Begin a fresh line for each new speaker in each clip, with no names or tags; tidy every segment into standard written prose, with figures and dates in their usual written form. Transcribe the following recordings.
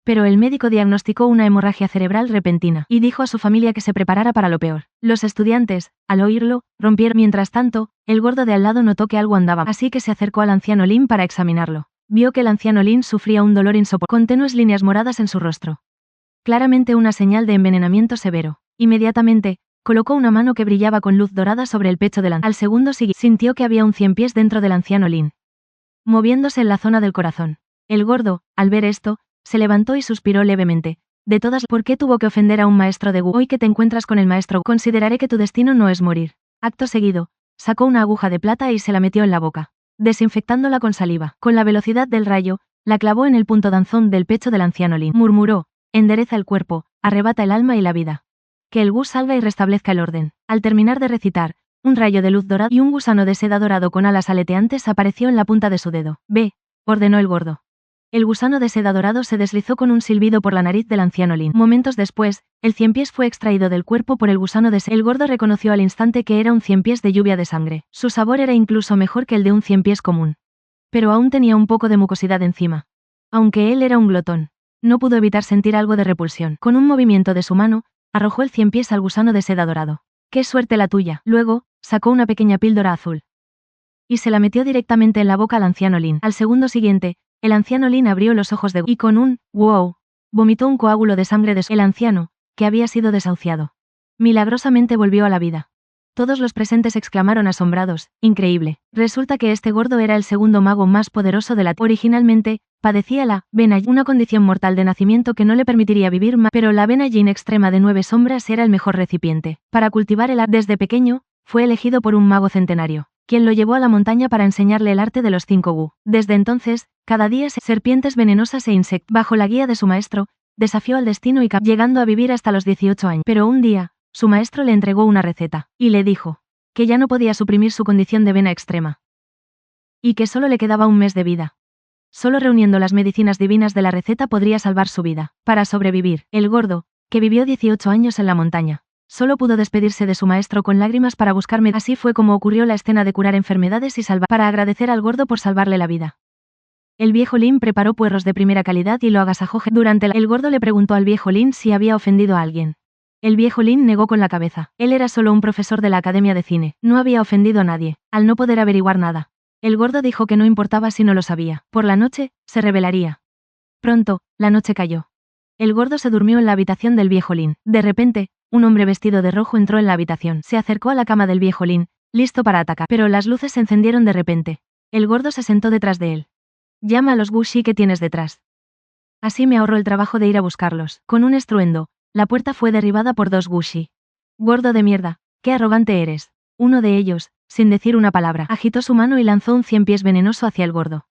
Pero el médico diagnosticó una hemorragia cerebral repentina y dijo a su familia que se preparara para lo peor. Los estudiantes, al oírlo, rompieron. Mientras tanto, el gordo de al lado notó que algo andaba, así que se acercó al anciano Lin para examinarlo. Vio que el anciano Lin sufría un dolor insoportable, con tenues líneas moradas en su rostro. Claramente una señal de envenenamiento severo. Inmediatamente, colocó una mano que brillaba con luz dorada sobre el pecho del anciano. Al segundo siguiente, sintió que había un 100 pies dentro del anciano Lin, moviéndose en la zona del corazón. El gordo, al ver esto, se levantó y suspiró levemente. ¿Por qué tuvo que ofender a un maestro de Wu? Hoy que te encuentras con el maestro, consideraré que tu destino no es morir. Acto seguido, sacó una aguja de plata y se la metió en la boca, desinfectándola con saliva. Con la velocidad del rayo, la clavó en el punto danzón del pecho del anciano Lin. Murmuró: endereza el cuerpo, arrebata el alma y la vida. Que el Wu salga y restablezca el orden. Al terminar de recitar, un rayo de luz dorada y un gusano de seda dorado con alas aleteantes apareció en la punta de su dedo. Ve, ordenó el gordo. El gusano de seda dorado se deslizó con un silbido por la nariz del anciano Lin. Momentos después, el 100 pies fue extraído del cuerpo por el gusano de seda. El gordo reconoció al instante que era un 100 pies de lluvia de sangre. Su sabor era incluso mejor que el de un 100 pies común. Pero aún tenía un poco de mucosidad encima. Aunque él era un glotón, no pudo evitar sentir algo de repulsión. Con un movimiento de su mano, arrojó el 100 pies al gusano de seda dorado. ¡Qué suerte la tuya! Luego, sacó una pequeña píldora azul y se la metió directamente en la boca al anciano Lin. Al segundo siguiente, el anciano Lin abrió los ojos y con un wow, vomitó un coágulo de sangre de el anciano, que había sido desahuciado. Milagrosamente volvió a la vida. Todos los presentes exclamaron asombrados: increíble. Resulta que este gordo era el segundo mago más poderoso de la Tierra. Originalmente, padecía la vena yin, una condición mortal de nacimiento que no le permitiría vivir más, pero la vena yin extrema de 9 sombras era el mejor recipiente. Para cultivar el arte desde pequeño, fue elegido por un mago centenario, quien lo llevó a la montaña para enseñarle el arte de los 5 Wu. Desde entonces, cada día serpientes venenosas e insectos. Bajo la guía de su maestro, desafió al destino y llegando a vivir hasta los 18 años. Pero un día, su maestro le entregó una receta, y le dijo que ya no podía suprimir su condición de vena extrema, y que solo le quedaba un mes de vida. Solo reuniendo las medicinas divinas de la receta podría salvar su vida. Para sobrevivir, el gordo, que vivió 18 años en la montaña, solo pudo despedirse de su maestro con lágrimas para buscarme. Así fue como ocurrió la escena de curar enfermedades y salvar. Para agradecer al gordo por salvarle la vida, el viejo Lin preparó puerros de primera calidad y lo agasajó. El gordo le preguntó al viejo Lin si había ofendido a alguien. El viejo Lin negó con la cabeza. Él era solo un profesor de la academia de cine, no había ofendido a nadie. Al no poder averiguar nada, el gordo dijo que no importaba si no lo sabía. Por la noche, se revelaría. Pronto, la noche cayó. El gordo se durmió en la habitación del viejo Lin. De repente, un hombre vestido de rojo entró en la habitación. Se acercó a la cama del viejo Lin, listo para atacar. Pero las luces se encendieron de repente. El gordo se sentó detrás de él. Llama a los Wuxi que tienes detrás. Así me ahorro el trabajo de ir a buscarlos. Con un estruendo, la puerta fue derribada por 2 Wuxi. Gordo de mierda, qué arrogante eres. Uno de ellos, sin decir una palabra, agitó su mano y lanzó un 100 pies venenoso hacia el gordo.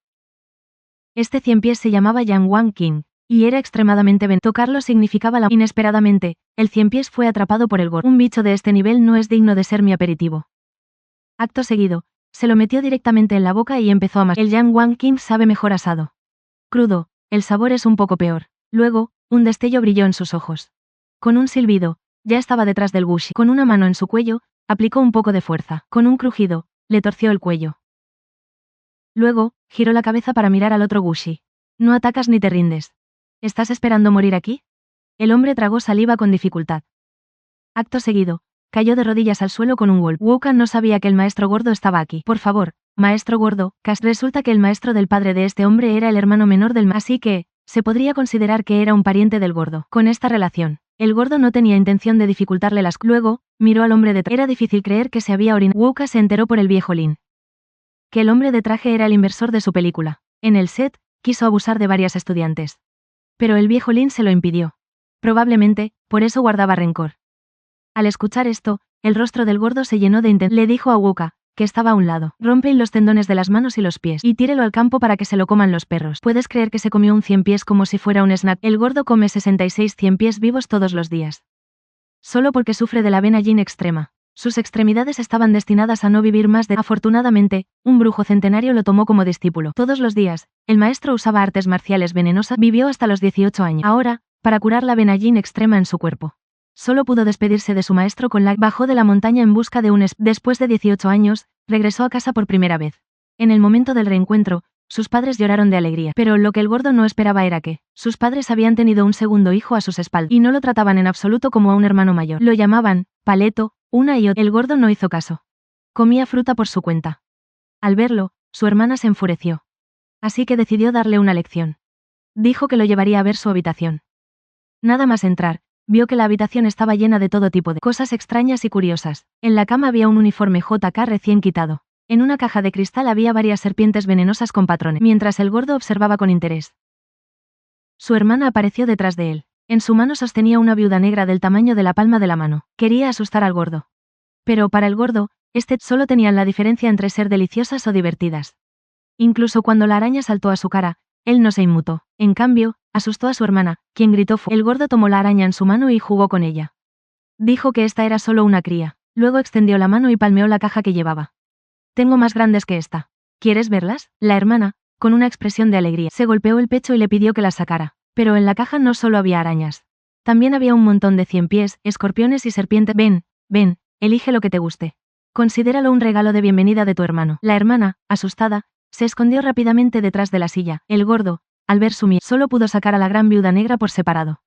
Este 100 pies se llamaba Yang Wang King, y era extremadamente venenoso. Tocarlo significaba la... Inesperadamente, el 100 pies fue atrapado por el gordo. Un bicho de este nivel no es digno de ser mi aperitivo. Acto seguido, se lo metió directamente en la boca y empezó a mascar. El Yang Wang King sabe mejor asado. Crudo, el sabor es un poco peor. Luego, un destello brilló en sus ojos. Con un silbido, ya estaba detrás del Wuxi. Con una mano en su cuello, aplicó un poco de fuerza. Con un crujido, le torció el cuello. Luego, giró la cabeza para mirar al otro Wuxi. No atacas ni te rindes. ¿Estás esperando morir aquí? El hombre tragó saliva con dificultad. Acto seguido, cayó de rodillas al suelo con un golpe. Wu Kan no sabía que el maestro gordo estaba aquí. Por favor, maestro gordo, resulta que el maestro del padre de este hombre era el hermano menor del así que, se podría considerar que era un pariente del gordo. Con esta relación, el gordo no tenía intención de dificultarle las cosas. Luego, miró al hombre de traje. Era difícil creer que se había orinado. Wu Kan se enteró por el viejo Lin que el hombre de traje era el inversor de su película. En el set, quiso abusar de varias estudiantes. Pero el viejo Lin se lo impidió. Probablemente, por eso guardaba rencor. Al escuchar esto, el rostro del gordo se llenó de intensidad. Le dijo a Wu Kan, que estaba a un lado: rompe los tendones de las manos y los pies, y tírelo al campo para que se lo coman los perros. ¿Puedes creer que se comió un 100 pies como si fuera un snack? El gordo come 66 100 pies vivos todos los días. Solo porque sufre de la vena yin extrema. Sus extremidades estaban destinadas a no vivir más de... Afortunadamente, un brujo centenario lo tomó como discípulo. Todos los días, el maestro usaba artes marciales venenosas. Vivió hasta los 18 años. Ahora, para curar la vena yin extrema en su cuerpo, solo pudo despedirse de su maestro con la... Bajó de la montaña en busca de un... Después de 18 años, regresó a casa por primera vez. En el momento del reencuentro, sus padres lloraron de alegría. Pero lo que el gordo no esperaba era que sus padres habían tenido un segundo hijo a sus espaldas y no lo trataban en absoluto como a un hermano mayor. Lo llamaban Paleto, una y otra. El gordo no hizo caso. Comía fruta por su cuenta. Al verlo, su hermana se enfureció. Así que decidió darle una lección. Dijo que lo llevaría a ver su habitación. Nada más entrar, vio que la habitación estaba llena de todo tipo de cosas extrañas y curiosas. En la cama había un uniforme JK recién quitado. En una caja de cristal había varias serpientes venenosas con patrones, mientras el gordo observaba con interés. Su hermana apareció detrás de él. En su mano sostenía una viuda negra del tamaño de la palma de la mano. Quería asustar al gordo. Pero para el gordo, solo tenían la diferencia entre ser deliciosas o divertidas. Incluso cuando la araña saltó a su cara, él no se inmutó. En cambio, asustó a su hermana, quien gritó fuerte. El gordo tomó la araña en su mano y jugó con ella. Dijo que esta era solo una cría. Luego extendió la mano y palmeó la caja que llevaba. Tengo más grandes que esta. ¿Quieres verlas? La hermana, con una expresión de alegría, se golpeó el pecho y le pidió que las sacara. Pero en la caja no solo había arañas. También había un montón de 100 pies, escorpiones y serpientes. Ven, elige lo que te guste. Considéralo un regalo de bienvenida de tu hermano. La hermana, asustada, se escondió rápidamente detrás de la silla. El gordo, al ver su miedo, solo pudo sacar a la gran viuda negra por separado.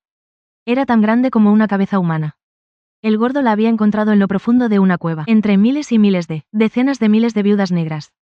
Era tan grande como una cabeza humana. El gordo la había encontrado en lo profundo de una cueva, entre miles y miles de, decenas de miles de viudas negras.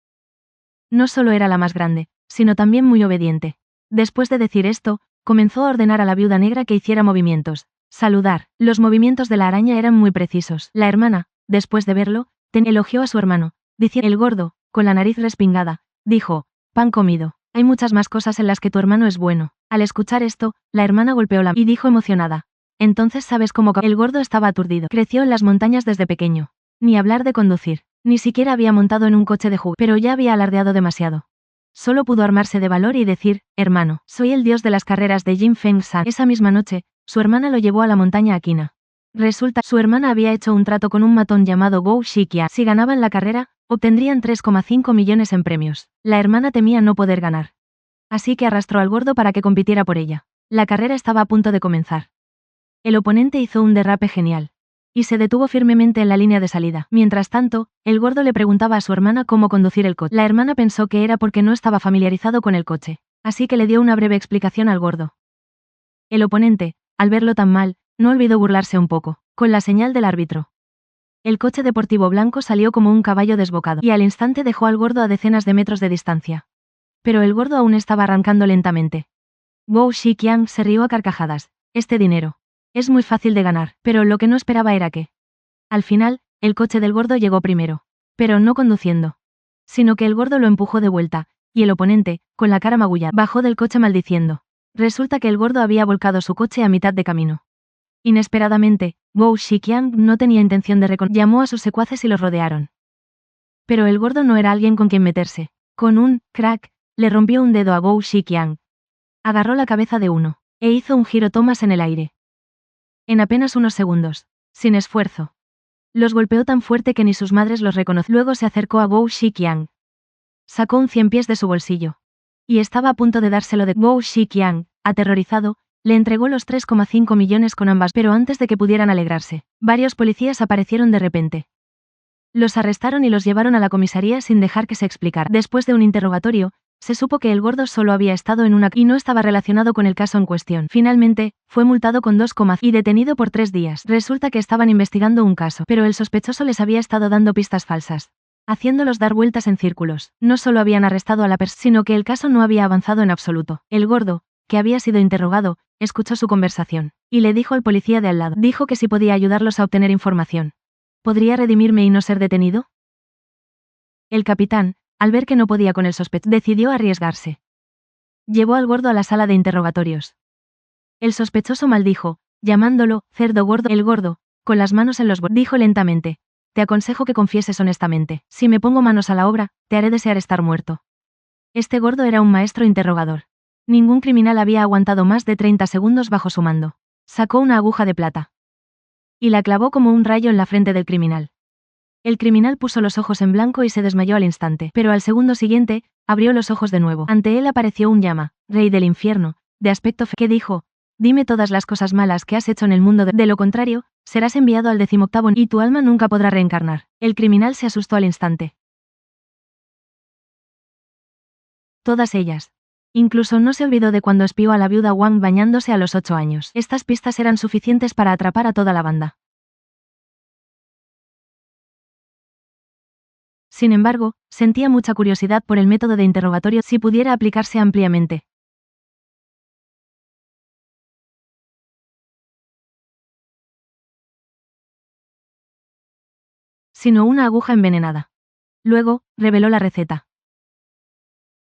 No solo era la más grande, sino también muy obediente. Después de decir esto, comenzó a ordenar a la viuda negra que hiciera movimientos. Saludar. Los movimientos de la araña eran muy precisos. La hermana, después de verlo, elogió a su hermano, diciendo: el gordo, con la nariz respingada, dijo: pan comido. Hay muchas más cosas en las que tu hermano es bueno. Al escuchar esto, la hermana golpeó la mano y dijo emocionada: entonces sabes cómo. El gordo estaba aturdido. Creció en las montañas desde pequeño. Ni hablar de conducir. Ni siquiera había montado en un coche de juguete, pero ya había alardeado demasiado. Solo pudo armarse de valor y decir: hermano, soy el dios de las carreras de Jin Feng San. Esa misma noche, su hermana lo llevó a la montaña Aquina. Resulta, su hermana había hecho un trato con un matón llamado Gou Shiqian. Si ganaban la carrera, obtendrían 3,5 millones en premios. La hermana temía no poder ganar. Así que arrastró al gordo para que compitiera por ella. La carrera estaba a punto de comenzar. El oponente hizo un derrape genial. Y se detuvo firmemente en la línea de salida. Mientras tanto, el gordo le preguntaba a su hermana cómo conducir el coche. La hermana pensó que era porque no estaba familiarizado con el coche. Así que le dio una breve explicación al gordo. El oponente, al verlo tan mal, no olvidó burlarse un poco, con la señal del árbitro. El coche deportivo blanco salió como un caballo desbocado, y al instante dejó al gordo a decenas de metros de distancia. Pero el gordo aún estaba arrancando lentamente. Gou Shiqian se rió a carcajadas. Este dinero. Es muy fácil de ganar, pero lo que no esperaba era que. Al final, el coche del gordo llegó primero. Pero no conduciendo. Sino que el gordo lo empujó de vuelta, y el oponente, con la cara magullada, bajó del coche maldiciendo. Resulta que el gordo había volcado su coche a mitad de camino. Inesperadamente, Gou Shiqian no tenía intención de reconocer. Llamó a sus secuaces y los rodearon. Pero el gordo no era alguien con quien meterse. Con un crack, le rompió un dedo a Gou Shiqian. Agarró la cabeza de uno, e hizo un giro Thomas en el aire. En apenas unos segundos, sin esfuerzo. Los golpeó tan fuerte que ni sus madres los reconocieron. Luego se acercó a Gou Shiqian. Sacó un 100 pies de su bolsillo. Y estaba a punto de dárselo de Gou Shiqian, aterrorizado, le entregó los 3,5 millones con ambas, pero antes de que pudieran alegrarse, varios policías aparecieron de repente. Los arrestaron y los llevaron a la comisaría sin dejar que se explicara. Después de un interrogatorio, se supo que el gordo solo había estado en una y no estaba relacionado con el caso en cuestión. Finalmente, fue multado con 2,5 y detenido por 3 días. Resulta que estaban investigando un caso, pero el sospechoso les había estado dando pistas falsas, haciéndolos dar vueltas en círculos. No solo habían arrestado a la persona, sino que el caso no había avanzado en absoluto. El gordo, que había sido interrogado, escuchó su conversación, y le dijo al policía de al lado. Dijo que si podía ayudarlos a obtener información. ¿Podría redimirme y no ser detenido? El capitán, al ver que no podía con el sospechoso, decidió arriesgarse. Llevó al gordo a la sala de interrogatorios. El sospechoso maldijo, llamándolo cerdo gordo. El gordo, con las manos en los bolsillos, dijo lentamente: te aconsejo que confieses honestamente. Si me pongo manos a la obra, te haré desear estar muerto. Este gordo era un maestro interrogador. Ningún criminal había aguantado más de 30 segundos bajo su mando. Sacó una aguja de plata. Y la clavó como un rayo en la frente del criminal. El criminal puso los ojos en blanco y se desmayó al instante, pero al segundo siguiente, abrió los ojos de nuevo. Ante él apareció un llama, rey del infierno, de aspecto que dijo: dime todas las cosas malas que has hecho en el mundo, de lo contrario, serás enviado al 18º y tu alma nunca podrá reencarnar. El criminal se asustó al instante. Todas ellas. Incluso no se olvidó de cuando espió a la viuda Wang bañándose a los 8 años. Estas pistas eran suficientes para atrapar a toda la banda. Sin embargo, sentía mucha curiosidad por el método de interrogatorio si pudiera aplicarse ampliamente. Sino una aguja envenenada. Luego, reveló la receta.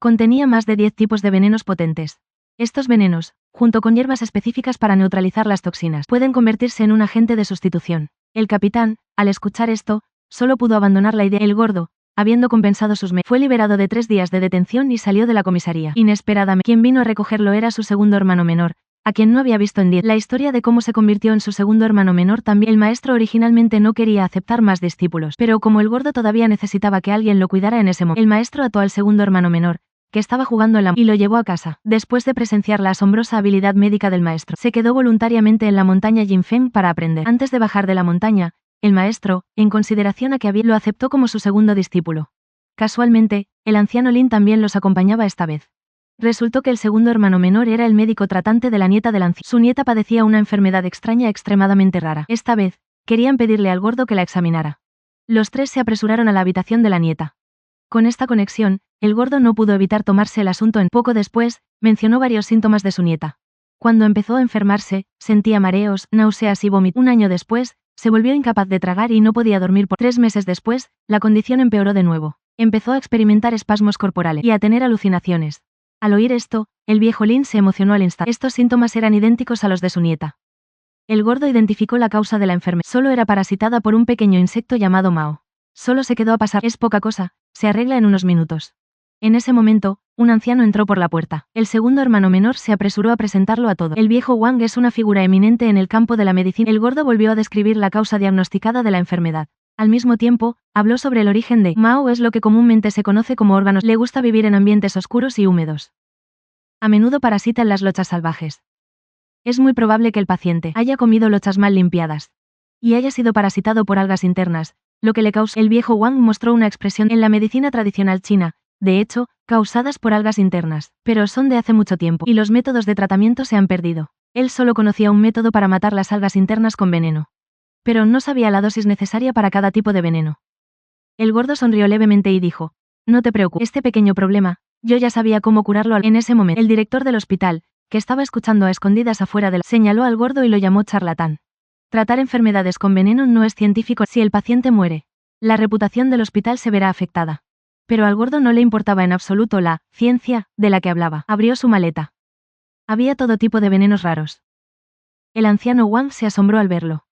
Contenía más de 10 tipos de venenos potentes. Estos venenos, junto con hierbas específicas para neutralizar las toxinas, pueden convertirse en un agente de sustitución. El capitán, al escuchar esto, solo pudo abandonar la idea. El gordo, habiendo compensado sus fue liberado de 3 días de detención y salió de la comisaría. Inesperadamente, quien vino a recogerlo era su segundo hermano menor, a quien no había visto en 10. La historia de cómo se convirtió en su segundo hermano menor también. El maestro originalmente no quería aceptar más discípulos, pero como el gordo todavía necesitaba que alguien lo cuidara en ese momento, el maestro ató al segundo hermano menor, que estaba jugando en la y lo llevó a casa. Después de presenciar la asombrosa habilidad médica del maestro, se quedó voluntariamente en la montaña Jinfeng para aprender. Antes de bajar de la montaña, el maestro, en consideración a que lo aceptó como su segundo discípulo. Casualmente, el anciano Lin también los acompañaba esta vez. Resultó que el segundo hermano menor era el médico tratante de la nieta del anciano. Su nieta padecía una enfermedad extraña extremadamente rara. Esta vez, querían pedirle al gordo que la examinara. Los tres se apresuraron a la habitación de la nieta. Con esta conexión, el gordo no pudo evitar tomarse el asunto en poco después, mencionó varios síntomas de su nieta. Cuando empezó a enfermarse, sentía mareos, náuseas y vómitos. Un año después, se volvió incapaz de tragar y no podía dormir por 3 meses después, la condición empeoró de nuevo. Empezó a experimentar espasmos corporales y a tener alucinaciones. Al oír esto, el viejo Lin se emocionó al instante. Estos síntomas eran idénticos a los de su nieta. El gordo identificó la causa de la enfermedad. Solo era parasitada por un pequeño insecto llamado Mao. Solo se quedó a pasar. Es poca cosa, se arregla en unos minutos. En ese momento, un anciano entró por la puerta. El segundo hermano menor se apresuró a presentarlo a todo. El viejo Wang es una figura eminente en el campo de la medicina. El gordo volvió a describir la causa diagnosticada de la enfermedad. Al mismo tiempo, habló sobre el origen de Mao, es lo que comúnmente se conoce como órganos. Le gusta vivir en ambientes oscuros y húmedos. A menudo parasita en las lochas salvajes. Es muy probable que el paciente haya comido lochas mal limpiadas y haya sido parasitado por algas internas, lo que le causó. El viejo Wang mostró una expresión en la medicina tradicional china, de hecho, causadas por algas internas, pero son de hace mucho tiempo, y los métodos de tratamiento se han perdido. Él solo conocía un método para matar las algas internas con veneno. Pero no sabía la dosis necesaria para cada tipo de veneno. El gordo sonrió levemente y dijo, no te preocupes, este pequeño problema, yo ya sabía cómo curarlo. En ese momento, el director del hospital, que estaba escuchando a escondidas afuera señaló al gordo y lo llamó charlatán. Tratar enfermedades con veneno no es científico. Si el paciente muere, la reputación del hospital se verá afectada. Pero al gordo no le importaba en absoluto la ciencia de la que hablaba. Abrió su maleta. Había todo tipo de venenos raros. El anciano Wang se asombró al verlo.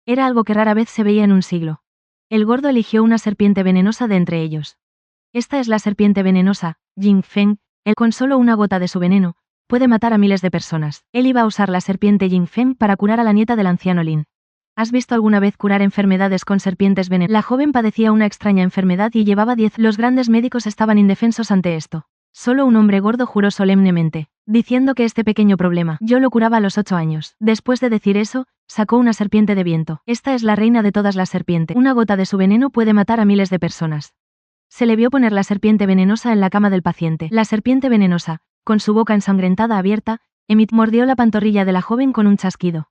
Era algo que rara vez se veía en un siglo. El gordo eligió una serpiente venenosa de entre ellos. Esta es la serpiente venenosa, Jinfeng. Él con solo una gota de su veneno puede matar a miles de personas. Él iba a usar la serpiente Jinfeng para curar a la nieta del anciano Lin. ¿Has visto alguna vez curar enfermedades con serpientes venenosas? La joven padecía una extraña enfermedad y llevaba 10. Los grandes médicos estaban indefensos ante esto. Solo un hombre gordo juró solemnemente, diciendo que este pequeño problema, yo lo curaba a los 8 años. Después de decir eso, sacó una serpiente de viento. Esta es la reina de todas las serpientes. Una gota de su veneno puede matar a miles de personas. Se le vio poner la serpiente venenosa en la cama del paciente. La serpiente venenosa, con su boca ensangrentada abierta, mordió la pantorrilla de la joven con un chasquido.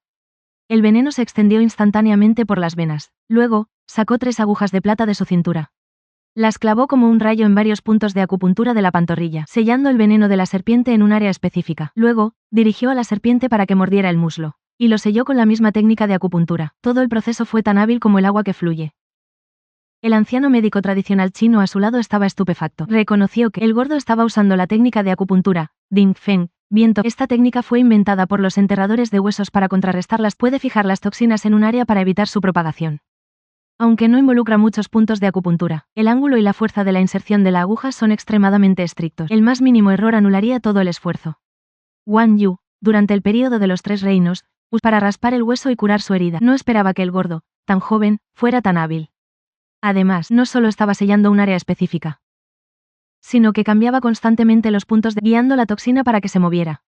El veneno se extendió instantáneamente por las venas. Luego, sacó 3 agujas de plata de su cintura. Las clavó como un rayo en varios puntos de acupuntura de la pantorrilla, sellando el veneno de la serpiente en un área específica. Luego, dirigió a la serpiente para que mordiera el muslo, y lo selló con la misma técnica de acupuntura. Todo el proceso fue tan hábil como el agua que fluye. El anciano médico tradicional chino a su lado estaba estupefacto. Reconoció que el gordo estaba usando la técnica de acupuntura, Ding Feng, viento. Esta técnica fue inventada por los enterradores de huesos para contrarrestarlas. Puede fijar las toxinas en un área para evitar su propagación. Aunque no involucra muchos puntos de acupuntura, el ángulo y la fuerza de la inserción de la aguja son extremadamente estrictos. El más mínimo error anularía todo el esfuerzo. Wang Yu, durante el período de los 3 reinos, para raspar el hueso y curar su herida. No esperaba que el gordo, tan joven, fuera tan hábil. Además, no solo estaba sellando un área específica, sino que cambiaba constantemente los puntos guiando la toxina para que se moviera.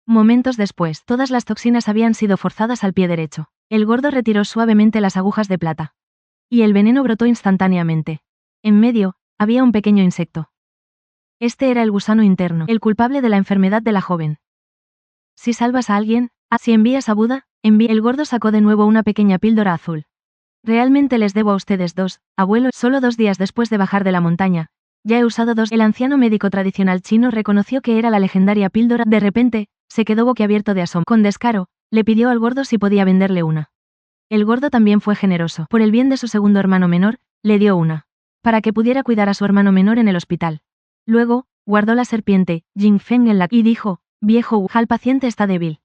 Momentos después, todas las toxinas habían sido forzadas al pie derecho. El gordo retiró suavemente las agujas de plata. Y el veneno brotó instantáneamente. En medio, había un pequeño insecto. Este era el gusano interno, el culpable de la enfermedad de la joven. Si salvas a alguien, si envías a Buda, el gordo sacó de nuevo una pequeña píldora azul. Realmente les debo a ustedes dos, abuelo, solo 2 días después de bajar de la montaña. Ya he usado 2. El anciano médico tradicional chino reconoció que era la legendaria píldora. De repente, se quedó boquiabierto de asombro. Con descaro, le pidió al gordo si podía venderle una. El gordo también fue generoso. Por el bien de su segundo hermano menor, le dio una. Para que pudiera cuidar a su hermano menor en el hospital. Luego, guardó la serpiente, Jing Feng y dijo, viejo Wu, el paciente está débil.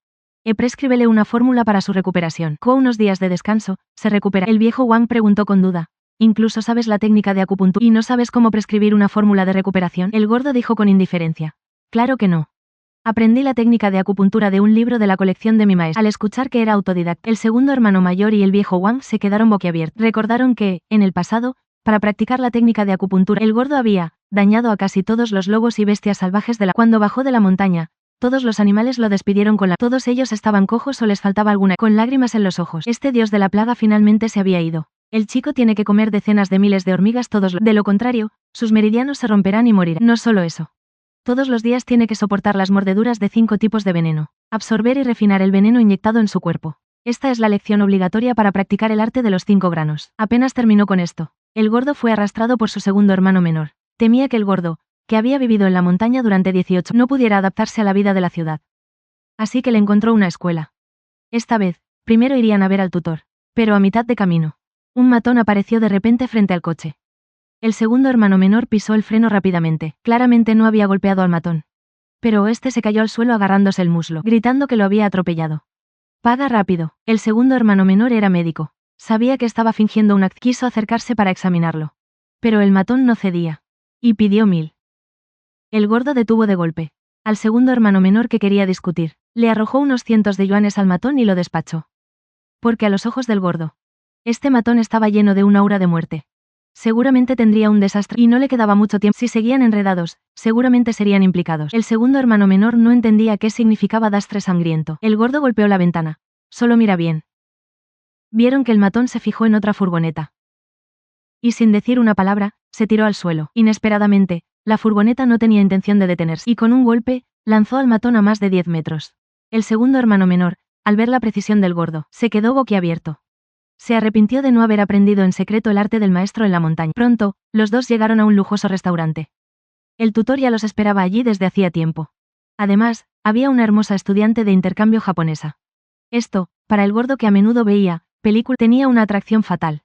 Prescríbele una fórmula para su recuperación. Con unos días de descanso, se recupera. El viejo Wang preguntó con duda. ¿Incluso sabes la técnica de acupuntura y no sabes cómo prescribir una fórmula de recuperación? El gordo dijo con indiferencia. Claro que no. Aprendí la técnica de acupuntura de un libro de la colección de mi maestro. Al escuchar que era autodidacta, el segundo hermano mayor y el viejo Wang se quedaron boquiabiertos. Recordaron que, en el pasado, para practicar la técnica de acupuntura, el gordo había dañado a casi todos los lobos y bestias salvajes de la... Cuando bajó de la montaña, todos los animales lo despidieron con la... Todos ellos estaban cojos o les faltaba alguna... Con lágrimas en los ojos. Este dios de la plaga finalmente se había ido. El chico tiene que comer decenas de miles de hormigas todos los... De lo contrario, sus meridianos se romperán y morirán. No solo eso. Todos los días tiene que soportar las mordeduras de 5 tipos de veneno. Absorber y refinar el veneno inyectado en su cuerpo. Esta es la lección obligatoria para practicar el arte de los 5 granos. Apenas terminó con esto. El gordo fue arrastrado por su segundo hermano menor. Temía que el gordo, que había vivido en la montaña durante 18, no pudiera adaptarse a la vida de la ciudad. Así que le encontró una escuela. Esta vez, primero irían a ver al tutor. Pero a mitad de camino, un matón apareció de repente frente al coche. El segundo hermano menor pisó el freno rápidamente. Claramente no había golpeado al matón. Pero este se cayó al suelo agarrándose el muslo, gritando que lo había atropellado. Paga rápido. El segundo hermano menor era médico. Sabía que estaba fingiendo un acto. Quiso acercarse para examinarlo. Pero el matón no cedía. Y pidió 1000. El gordo detuvo de golpe al segundo hermano menor que quería discutir. Le arrojó unos cientos de yuanes al matón y lo despachó. Porque a los ojos del gordo, este matón estaba lleno de un aura de muerte. Seguramente tendría un desastre y no le quedaba mucho tiempo. Si seguían enredados, seguramente serían implicados. El segundo hermano menor no entendía qué significaba dastre sangriento. El gordo golpeó la ventana. Solo mira bien. Vieron que el matón se fijó en otra furgoneta. Y sin decir una palabra, se tiró al suelo. Inesperadamente, la furgoneta no tenía intención de detenerse, y con un golpe, lanzó al matón a más de 10 metros. El segundo hermano menor, al ver la precisión del gordo, se quedó boquiabierto. Se arrepintió de no haber aprendido en secreto el arte del maestro en la montaña. Pronto, los dos llegaron a un lujoso restaurante. El tutor ya los esperaba allí desde hacía tiempo. Además, había una hermosa estudiante de intercambio japonesa. Esto, para el gordo que a menudo veía película, tenía una atracción fatal.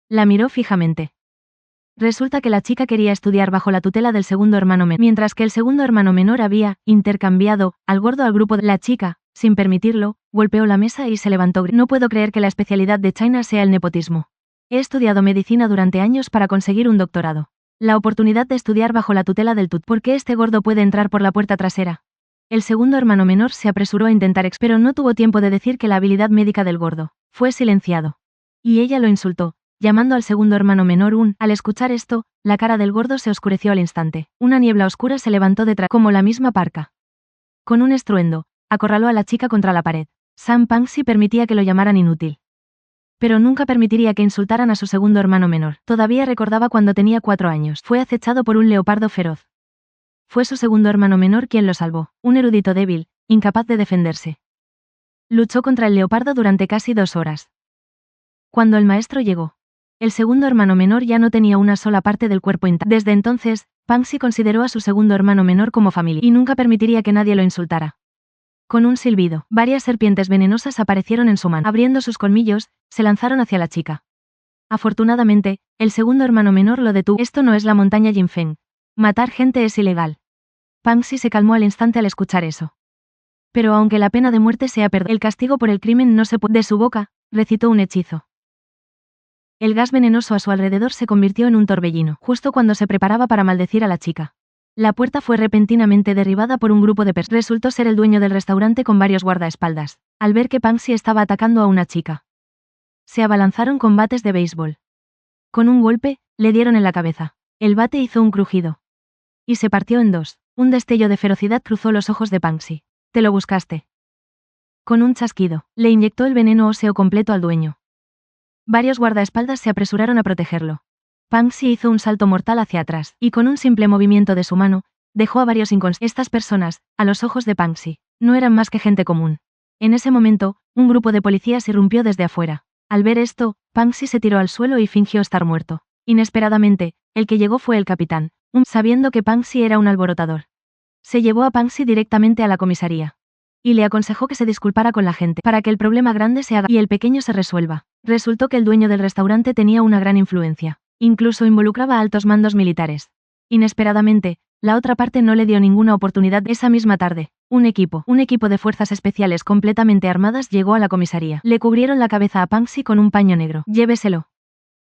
La miró fijamente. Resulta que la chica quería estudiar bajo la tutela del segundo hermano menor, mientras que el segundo hermano menor había intercambiado al gordo al grupo de la chica, sin permitirlo, golpeó la mesa y se levantó. No puedo creer que la especialidad de China sea el nepotismo. He estudiado medicina durante años para conseguir un doctorado. La oportunidad de estudiar bajo la tutela del tut. ¿Por qué este gordo puede entrar por la puerta trasera? El segundo hermano menor se apresuró a intentar pero no tuvo tiempo de decir que la habilidad médica del gordo fue silenciado. Y ella lo insultó, llamando al segundo hermano menor un... Al escuchar esto, la cara del gordo se oscureció al instante. Una niebla oscura se levantó detrás, como la misma parca. Con un estruendo, acorraló a la chica contra la pared. Sam Pangxi permitía que lo llamaran inútil. Pero nunca permitiría que insultaran a su segundo hermano menor. Todavía recordaba cuando tenía 4 años. Fue acechado por un leopardo feroz. Fue su segundo hermano menor quien lo salvó, un erudito débil, incapaz de defenderse. Luchó contra el leopardo durante casi 2 horas. Cuando el maestro llegó, el segundo hermano menor ya no tenía una sola parte del cuerpo intacto. Desde entonces, Pangxi consideró a su segundo hermano menor como familia y nunca permitiría que nadie lo insultara. Con un silbido, varias serpientes venenosas aparecieron en su mano. Abriendo sus colmillos, se lanzaron hacia la chica. Afortunadamente, el segundo hermano menor lo detuvo. Esto no es la montaña Jinfeng. Matar gente es ilegal. Pangxi se calmó al instante al escuchar eso. Pero aunque la pena de muerte sea el castigo por el crimen no se puede... De su boca, recitó un hechizo. El gas venenoso a su alrededor se convirtió en un torbellino, justo cuando se preparaba para maldecir a la chica. La puerta fue repentinamente derribada por un grupo de personas. Resultó ser el dueño del restaurante con varios guardaespaldas, al ver que Pangxi estaba atacando a una chica. Se abalanzaron con bates de béisbol. Con un golpe, le dieron en la cabeza. El bate hizo un crujido. Y se partió en 2. Un destello de ferocidad cruzó los ojos de Pangxi. Te lo buscaste. Con un chasquido, le inyectó el veneno óseo completo al dueño. Varios guardaespaldas se apresuraron a protegerlo. Pangxi hizo un salto mortal hacia atrás, y con un simple movimiento de su mano, dejó a varios inconscientes. Estas personas, a los ojos de Banksy, no eran más que gente común. En ese momento, un grupo de policías irrumpió desde afuera. Al ver esto, Banksy se tiró al suelo y fingió estar muerto. Inesperadamente, el que llegó fue el capitán, sabiendo que Banksy era un alborotador. Se llevó a Banksy directamente a la comisaría. Y le aconsejó que se disculpara con la gente para que el problema grande se haga y el pequeño se resuelva. Resultó que el dueño del restaurante tenía una gran influencia. Incluso involucraba a altos mandos militares. Inesperadamente, la otra parte no le dio ninguna oportunidad. Esa misma tarde, un equipo de fuerzas especiales completamente armadas llegó a la comisaría. Le cubrieron la cabeza a Banksy con un paño negro. Lléveselo.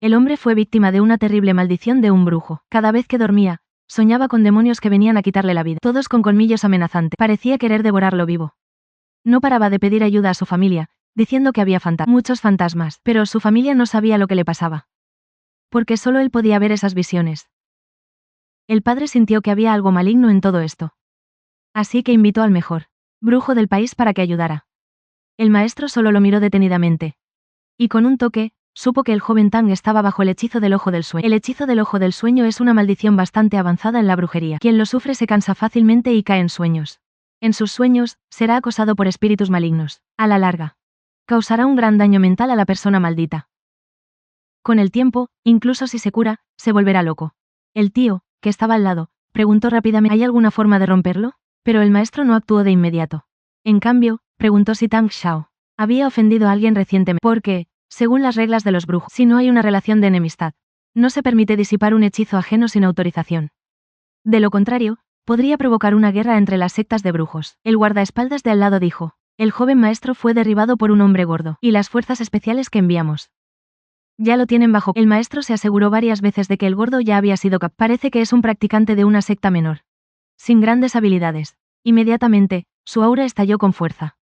El hombre fue víctima de una terrible maldición de un brujo. Cada vez que dormía, soñaba con demonios que venían a quitarle la vida, todos con colmillos amenazantes. Parecía querer devorarlo vivo. No paraba de pedir ayuda a su familia, diciendo que había muchos fantasmas, pero su familia no sabía lo que le pasaba. Porque solo él podía ver esas visiones. El padre sintió que había algo maligno en todo esto. Así que invitó al mejor brujo del país para que ayudara. El maestro solo lo miró detenidamente. Y con un toque, supo que el joven Tang estaba bajo el hechizo del ojo del sueño. El hechizo del ojo del sueño es una maldición bastante avanzada en la brujería. Quien lo sufre se cansa fácilmente y cae en sueños. En sus sueños, será acosado por espíritus malignos. A la larga, causará un gran daño mental a la persona maldita. Con el tiempo, incluso si se cura, se volverá loco. El tío, que estaba al lado, preguntó rápidamente: ¿hay alguna forma de romperlo? Pero el maestro no actuó de inmediato. En cambio, preguntó si Tang Xiao había ofendido a alguien recientemente. Porque, según las reglas de los brujos, si no hay una relación de enemistad, no se permite disipar un hechizo ajeno sin autorización. De lo contrario, podría provocar una guerra entre las sectas de brujos. El guardaespaldas de al lado dijo: el joven maestro fue derribado por un hombre gordo, y las fuerzas especiales que enviamos ya lo tienen bajo. El maestro se aseguró varias veces de que el gordo ya había sido Parece que es un practicante de una secta menor, sin grandes habilidades. Inmediatamente, su aura estalló con fuerza.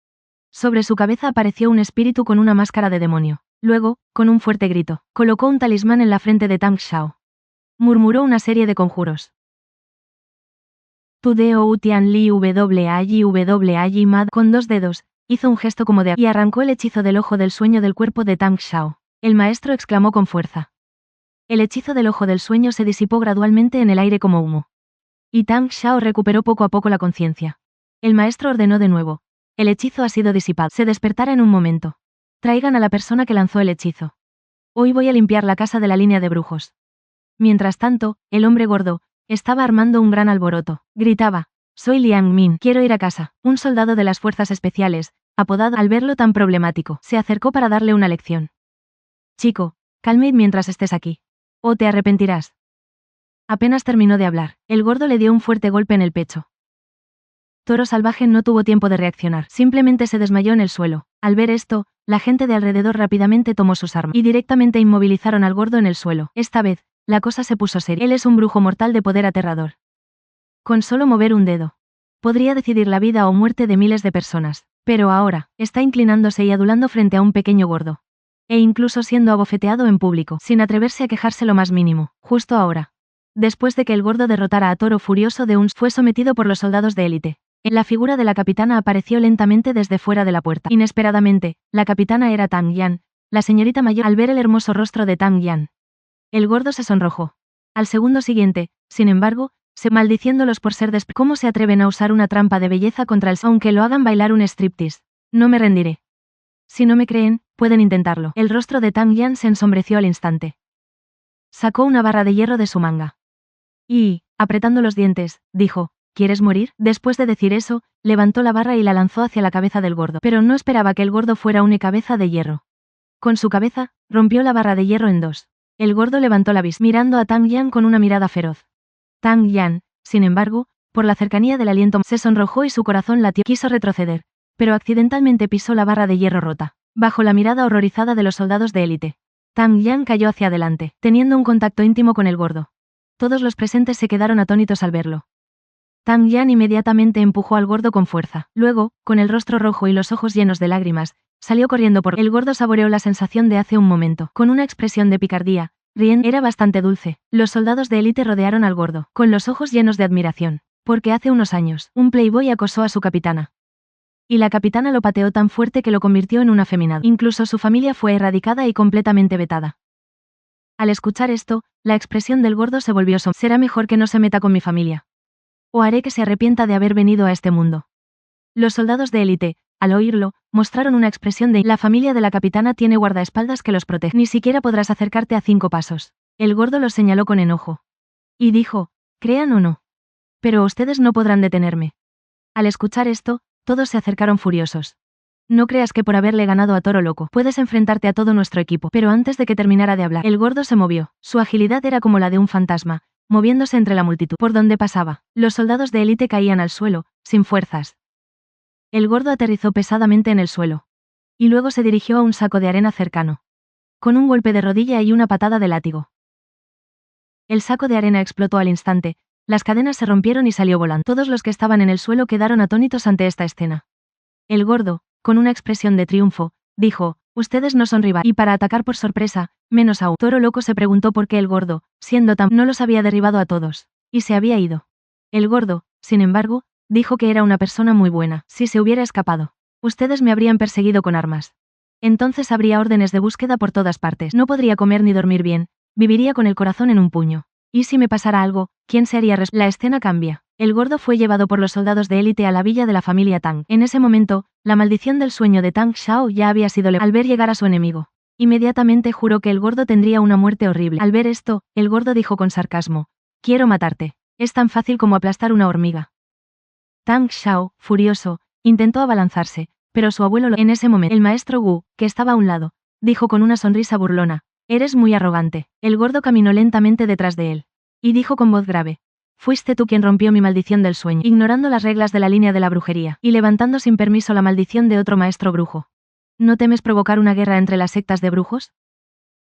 Sobre su cabeza apareció un espíritu con una máscara de demonio. Luego, con un fuerte grito, colocó un talismán en la frente de Tang Xiao. Murmuró una serie de conjuros. Tu deo utian li w mad con 2 dedos, hizo un gesto como de y arrancó el hechizo del ojo del sueño del cuerpo de Tang Xiao. El maestro exclamó con fuerza. El hechizo del ojo del sueño se disipó gradualmente en el aire como humo. Y Tang Xiao recuperó poco a poco la conciencia. El maestro ordenó de nuevo: el hechizo ha sido disipado. Se despertará en un momento. Traigan a la persona que lanzó el hechizo. Hoy voy a limpiar la casa de la línea de brujos. Mientras tanto, el hombre gordo estaba armando un gran alboroto. Gritaba: soy Liang Min, quiero ir a casa. Un soldado de las fuerzas especiales, apodado, al verlo tan problemático, se acercó para darle una lección. Chico, calme mientras estés aquí. O te arrepentirás. Apenas terminó de hablar, el gordo le dio un fuerte golpe en el pecho. Toro Salvaje no tuvo tiempo de reaccionar, simplemente se desmayó en el suelo. Al ver esto, la gente de alrededor rápidamente tomó sus armas y directamente inmovilizaron al gordo en el suelo. Esta vez, la cosa se puso seria. Él es un brujo mortal de poder aterrador. Con solo mover un dedo, podría decidir la vida o muerte de miles de personas. Pero ahora, está inclinándose y adulando frente a un pequeño gordo. E incluso siendo abofeteado en público, sin atreverse a quejarse lo más mínimo, justo ahora. Después de que el gordo derrotara a Toro Furioso de fue sometido por los soldados de élite. La figura de la capitana apareció lentamente desde fuera de la puerta. Inesperadamente, la capitana era Tang Yan, la señorita mayor. Al ver el hermoso rostro de Tang Yan, el gordo se sonrojó. Al segundo siguiente, sin embargo, se maldiciéndolos por ser ¿Cómo se atreven a usar una trampa de belleza contra el aunque lo hagan bailar un striptease? No me rendiré. Si no me creen, pueden intentarlo. El rostro de Tang Yan se ensombreció al instante. Sacó una barra de hierro de su manga. Y, apretando los dientes, dijo: ¿quieres morir? Después de decir eso, levantó la barra y la lanzó hacia la cabeza del gordo. Pero no esperaba que el gordo fuera una cabeza de hierro. Con su cabeza, rompió la barra de hierro en 2. El gordo levantó la vista, mirando a Tang Yan con una mirada feroz. Tang Yan, sin embargo, por la cercanía del aliento, se sonrojó y su corazón latió. Quiso retroceder, pero accidentalmente pisó la barra de hierro rota. Bajo la mirada horrorizada de los soldados de élite, Tang Yan cayó hacia adelante, teniendo un contacto íntimo con el gordo. Todos los presentes se quedaron atónitos al verlo. Tang Yan inmediatamente empujó al gordo con fuerza. Luego, con el rostro rojo y los ojos llenos de lágrimas, salió corriendo por... El gordo saboreó la sensación de hace un momento, con una expresión de picardía, riendo. Era bastante dulce. Los soldados de élite rodearon al gordo, con los ojos llenos de admiración, porque hace unos años, un playboy acosó a su capitana. Y la capitana lo pateó tan fuerte que lo convirtió en un afeminado. Incluso su familia fue erradicada y completamente vetada. Al escuchar esto, la expresión del gordo se volvió sombría. Será mejor que no se meta con mi familia. o haré que se arrepienta de haber venido a este mundo. Los soldados de élite, al oírlo, mostraron una expresión de la familia de la capitana tiene guardaespaldas que los protege. Ni siquiera podrás acercarte a 5 pasos. El gordo los señaló con enojo. Y dijo, crean o no. Pero ustedes no podrán detenerme. Al escuchar esto, todos se acercaron furiosos. No creas que por haberle ganado a Toro Loco puedes enfrentarte a todo nuestro equipo. Pero antes de que terminara de hablar, el gordo se movió. Su agilidad era como la de un fantasma, moviéndose entre la multitud. Por donde pasaba, los soldados de élite caían al suelo, sin fuerzas. El gordo aterrizó pesadamente en el suelo. Y luego se dirigió a un saco de arena cercano. Con un golpe de rodilla y una patada de látigo. El saco de arena explotó al instante, las cadenas se rompieron y salió volando. Todos los que estaban en el suelo quedaron atónitos ante esta escena. El gordo, con una expresión de triunfo, dijo, ustedes no son rivales. Y para atacar por sorpresa, menos aún. Toro Loco se preguntó por qué el gordo, siendo tan, no los había derribado a todos. Y se había ido. El gordo, sin embargo, dijo que era una persona muy buena. Si se hubiera escapado, ustedes me habrían perseguido con armas. Entonces habría órdenes de búsqueda por todas partes. No podría comer ni dormir bien, viviría con el corazón en un puño. Y si me pasara algo, ¿quién se haría responsable? La escena cambia. El gordo fue llevado por los soldados de élite a la villa de la familia Tang. En ese momento, la maldición del sueño de Tang Xiao ya había sido levantada. Al ver llegar a su enemigo, inmediatamente juró que el gordo tendría una muerte horrible. Al ver esto, el gordo dijo con sarcasmo, quiero matarte. Es tan fácil como aplastar una hormiga. Tang Xiao, furioso, intentó abalanzarse, pero su abuelo lo... En ese momento, el maestro Wu, que estaba a un lado, dijo con una sonrisa burlona, eres muy arrogante. El gordo caminó lentamente detrás de él. Y dijo con voz grave, fuiste tú quien rompió mi maldición del sueño, ignorando las reglas de la línea de la brujería, y levantando sin permiso la maldición de otro maestro brujo. ¿No temes provocar una guerra entre las sectas de brujos?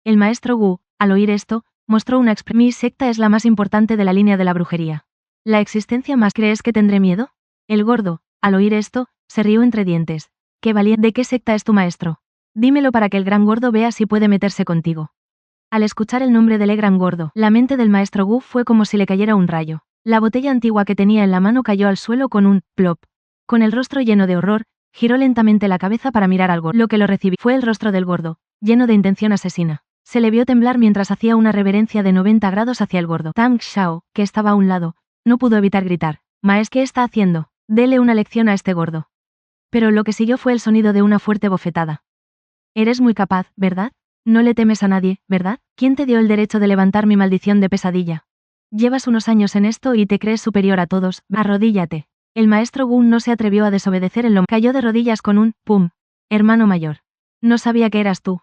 El maestro Wu, al oír esto, mostró una expresión. Mi secta es la más importante de la línea de la brujería. ¿La existencia más crees que tendré miedo? El gordo, al oír esto, se rió entre dientes. ¡Qué valiente! ¿De qué secta es tu maestro? Dímelo para que el gran gordo vea si puede meterse contigo. Al escuchar el nombre del gran gordo, la mente del maestro Wu fue como si le cayera un rayo. La botella antigua que tenía en la mano cayó al suelo con un plop. Con el rostro lleno de horror, giró lentamente la cabeza para mirar al gordo. Lo que lo recibió fue el rostro del gordo, lleno de intención asesina. Se le vio temblar mientras hacía una reverencia de 90 grados hacia el gordo. Tang Xiao, que estaba a un lado, no pudo evitar gritar. Maes, ¿qué está haciendo? Dele una lección a este gordo. Pero lo que siguió fue el sonido de una fuerte bofetada. Eres muy capaz, ¿verdad? No le temes a nadie, ¿verdad? ¿Quién te dio el derecho de levantar mi maldición de pesadilla? Llevas unos años en esto y te crees superior a todos, arrodíllate. El maestro Gun no se atrevió a desobedecer el hombre. Cayó de rodillas con un pum. Hermano mayor. No sabía que eras tú.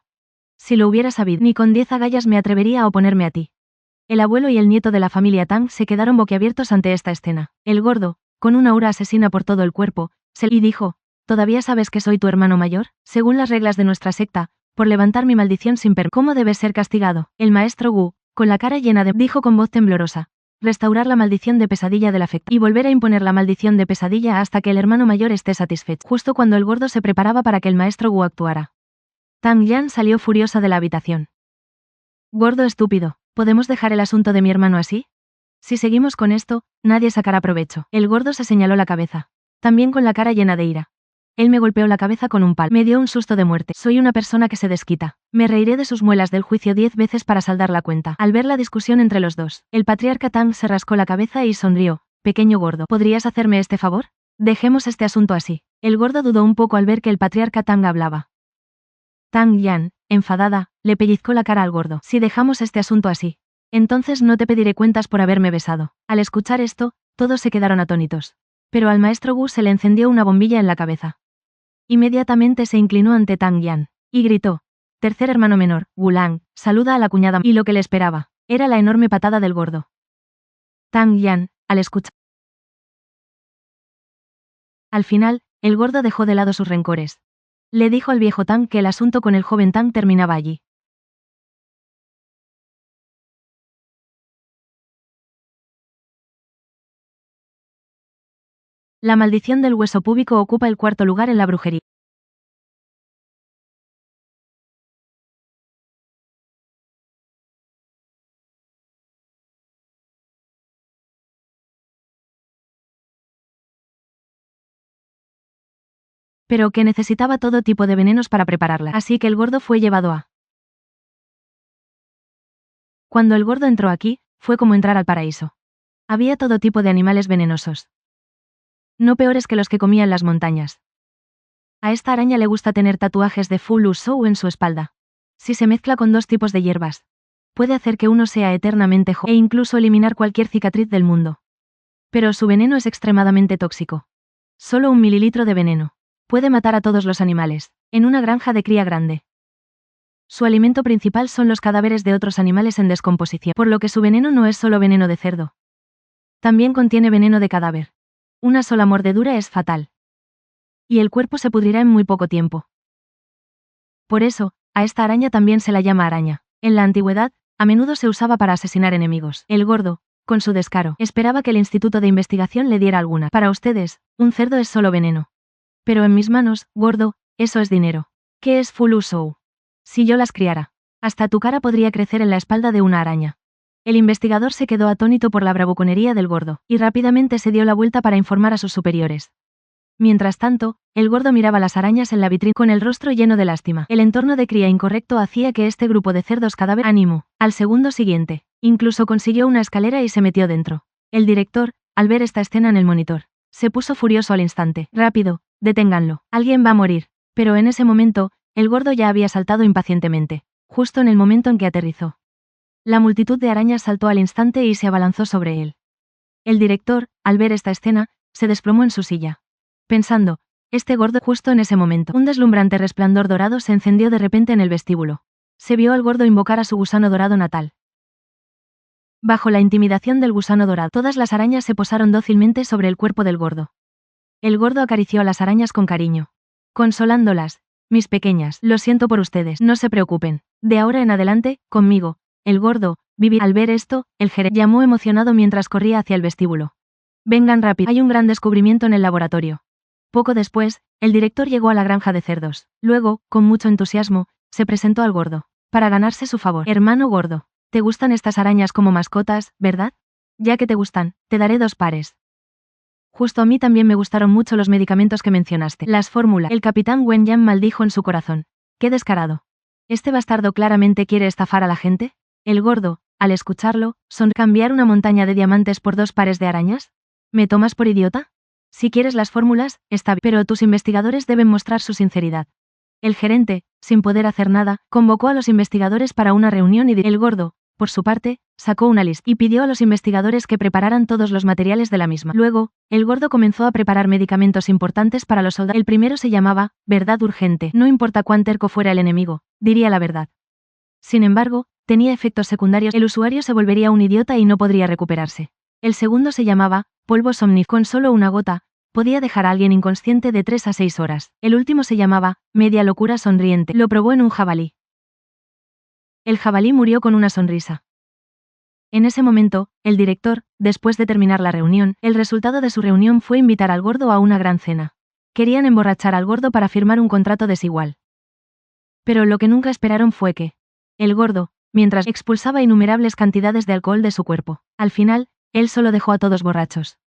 Si lo hubiera sabido, ni con 10 agallas me atrevería a oponerme a ti. El abuelo y el nieto de la familia Tang se quedaron boquiabiertos ante esta escena. El gordo, con una aura asesina por todo el cuerpo, y dijo, ¿todavía sabes que soy tu hermano mayor? Según las reglas de nuestra secta, por levantar mi maldición sin permiso. ¿Cómo debes ser castigado? El maestro Wu, con la cara llena de... dijo con voz temblorosa. Restaurar la maldición de pesadilla del afecto. Y volver a imponer la maldición de pesadilla hasta que el hermano mayor esté satisfecho. Justo cuando el gordo se preparaba para que el maestro Wu actuara. Tang Yan salió furiosa de la habitación. Gordo estúpido, ¿podemos dejar el asunto de mi hermano así? Si seguimos con esto, nadie sacará provecho. El gordo se señaló la cabeza. También con la cara llena de ira. Él me golpeó la cabeza con un palo. Me dio un susto de muerte. Soy una persona que se desquita. Me reiré de sus muelas del juicio 10 veces para saldar la cuenta. Al ver la discusión entre los dos, el patriarca Tang se rascó la cabeza y sonrió. Pequeño gordo, ¿podrías hacerme este favor? Dejemos este asunto así. El gordo dudó un poco al ver que el patriarca Tang hablaba. Tang Yan, enfadada, le pellizcó la cara al gordo. Si dejamos este asunto así, entonces no te pediré cuentas por haberme besado. Al escuchar esto, todos se quedaron atónitos. Pero al maestro Wu se le encendió una bombilla en la cabeza. Inmediatamente se inclinó ante Tang Yan, y gritó. Tercer hermano menor, Wulang, saluda a la cuñada. Y lo que le esperaba, era la enorme patada del gordo. Tang Yan, al escuchar. Al final, el gordo dejó de lado sus rencores. Le dijo al viejo Tang que el asunto con el joven Tang terminaba allí. La maldición del hueso púbico ocupa el cuarto lugar en la brujería. Pero que necesitaba todo tipo de venenos para prepararla, así que el gordo fue llevado a... Cuando el gordo entró aquí, fue como entrar al paraíso. Había todo tipo de animales venenosos. No peores que los que comían las montañas. A esta araña le gusta tener tatuajes de Full Show en su espalda. Si se mezcla con 2 tipos de hierbas, puede hacer que uno sea eternamente joven e incluso eliminar cualquier cicatriz del mundo. Pero su veneno es extremadamente tóxico. Solo 1 mililitro de veneno puede matar a todos los animales, en una granja de cría grande. Su alimento principal son los cadáveres de otros animales en descomposición, por lo que su veneno no es solo veneno de cerdo. También contiene veneno de cadáver. Una sola mordedura es fatal. Y el cuerpo se pudrirá en muy poco tiempo. Por eso, a esta araña también se la llama araña. En la antigüedad, a menudo se usaba para asesinar enemigos. El gordo, con su descaro, esperaba que el Instituto de Investigación le diera alguna. Para ustedes, un cerdo es solo veneno. Pero en mis manos, gordo, eso es dinero. ¿Qué es Full Show? Si yo las criara, hasta tu cara podría crecer en la espalda de una araña. El investigador se quedó atónito por la bravuconería del gordo, y rápidamente se dio la vuelta para informar a sus superiores. Mientras tanto, el gordo miraba las arañas en la vitrina con el rostro lleno de lástima. El entorno de cría incorrecto hacía que este grupo de cerdos cadáver ánimo. Al segundo siguiente, incluso consiguió una escalera y se metió dentro. El director, al ver esta escena en el monitor, se puso furioso al instante. Rápido, deténganlo. Alguien va a morir. Pero en ese momento, el gordo ya había saltado impacientemente, justo en el momento en que aterrizó. La multitud de arañas saltó al instante y se abalanzó sobre él. El director, al ver esta escena, se desplomó en su silla. Pensando, este gordo. Justo en ese momento, un deslumbrante resplandor dorado se encendió de repente en el vestíbulo. Se vio al gordo invocar a su gusano dorado natal. Bajo la intimidación del gusano dorado, todas las arañas se posaron dócilmente sobre el cuerpo del gordo. El gordo acarició a las arañas con cariño, consolándolas. Mis pequeñas, lo siento por ustedes, no se preocupen. De ahora en adelante, conmigo, el gordo, vivirá. Al ver esto, el gerente llamó emocionado mientras corría hacia el vestíbulo. Vengan rápido, hay un gran descubrimiento en el laboratorio. Poco después, el director llegó a la granja de cerdos. Luego, con mucho entusiasmo, se presentó al gordo, para ganarse su favor. Hermano gordo, ¿te gustan estas arañas como mascotas, verdad? Ya que te gustan, te daré 2 pares. Justo a mí también me gustaron mucho los medicamentos que mencionaste. Las fórmulas. El capitán Wen Yan maldijo en su corazón. ¡Qué descarado! ¿Este bastardo claramente quiere estafar a la gente? El gordo, al escucharlo, ¿cambiar una montaña de diamantes por 2 pares de arañas? ¿Me tomas por idiota? Si quieres las fórmulas, está bien, pero tus investigadores deben mostrar su sinceridad. El gerente, sin poder hacer nada, convocó a los investigadores para una reunión y el gordo, por su parte, sacó una lista y pidió a los investigadores que prepararan todos los materiales de la misma. Luego, el gordo comenzó a preparar medicamentos importantes para los soldados. El primero se llamaba, verdad urgente. No importa cuán terco fuera el enemigo, diría la verdad. Sin embargo, tenía efectos secundarios. El usuario se volvería un idiota y no podría recuperarse. El segundo se llamaba, polvo somnífero. Con solo una gota, podía dejar a alguien inconsciente de 3 a 6 horas. El último se llamaba, media locura sonriente. Lo probó en un jabalí. El jabalí murió con una sonrisa. En ese momento, el director, después de terminar la reunión, el resultado de su reunión fue invitar al gordo a una gran cena. Querían emborrachar al gordo para firmar un contrato desigual. Pero lo que nunca esperaron fue que el gordo, mientras expulsaba innumerables cantidades de alcohol de su cuerpo, al final, él solo dejó a todos borrachos.